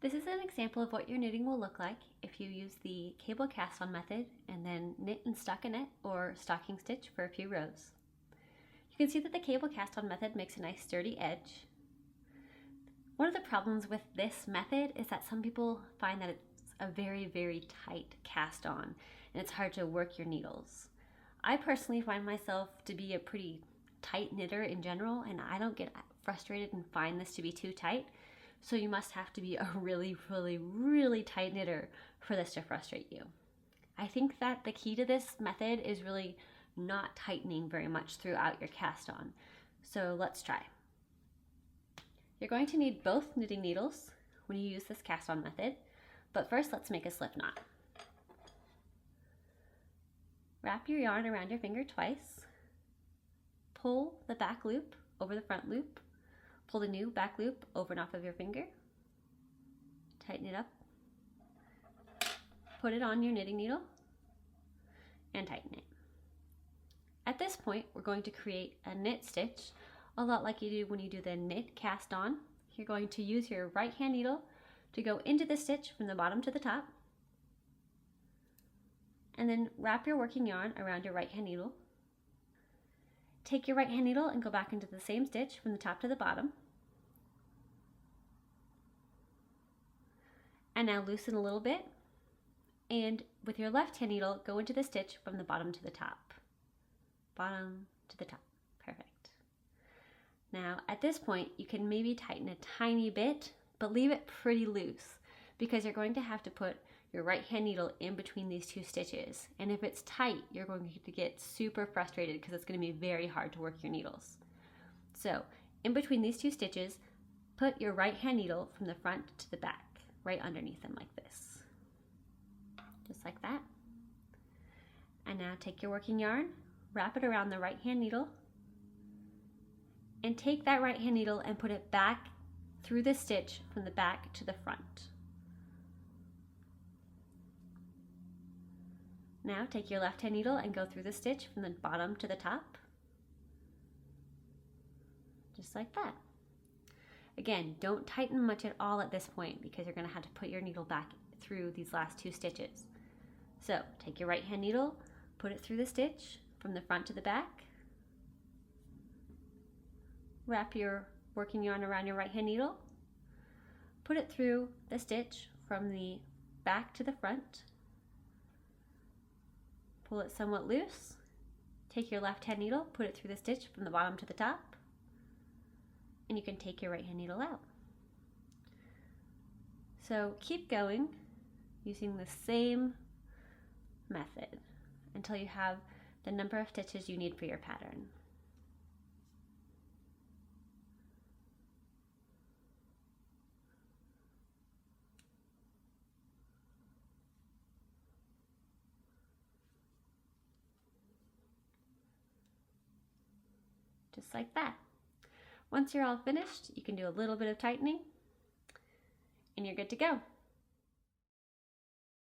This is an example of what your knitting will look like if you use the cable cast on method and then knit and stockinette or stocking stitch for a few rows. You can see that the cable cast on method makes a nice sturdy edge. One of the problems with this method is that some people find that it's a very, very tight cast on and it's hard to work your needles. I personally find myself to be a pretty tight knitter in general, and I don't get frustrated and find this to be too tight. So you must have to be a really, really, really tight knitter for this to frustrate you. I think that the key to this method is really not tightening very much throughout your cast on. So let's try. You're going to need both knitting needles when you use this cast on method, but first let's make a slip knot. Wrap your yarn around your finger twice. Pull the back loop over the front loop. Pull the new back loop over and off of your finger. Tighten it up. Put it on your knitting needle and tighten it. At this point, we're going to create a knit stitch, a lot like you do when you do the knit cast on. You're going to use your right hand needle to go into the stitch from the bottom to the top, and then wrap your working yarn around your right hand needle. Take your right hand needle and go back into the same stitch from the top to the bottom. And now loosen a little bit, and with your left hand needle, go into the stitch from the bottom to the top. Bottom to the top, perfect. Now at this point, you can maybe tighten a tiny bit, but leave it pretty loose because you're going to have to put your right hand needle in between these two stitches. And if it's tight, you're going to get super frustrated because it's going to be very hard to work your needles. So in between these two stitches, put your right hand needle from the front to the back, right underneath them like this. Just like that. And now take your working yarn, wrap it around the right hand needle, and take that right hand needle and put it back through the stitch from the back to the front. Now take your left hand needle and go through the stitch from the bottom to the top. Just like that. Again, don't tighten much at all at this point because you're going to have to put your needle back through these last two stitches. So take your right hand needle, put it through the stitch from the front to the back. Wrap your working yarn around your right hand needle. Put it through the stitch from the back to the front. Pull it somewhat loose. Take your left hand needle, put it through the stitch from the bottom to the top, and you can take your right hand needle out. So keep going using the same method until you have the number of stitches you need for your pattern. Just like that. Once you're all finished, you can do a little bit of tightening and you're good to go.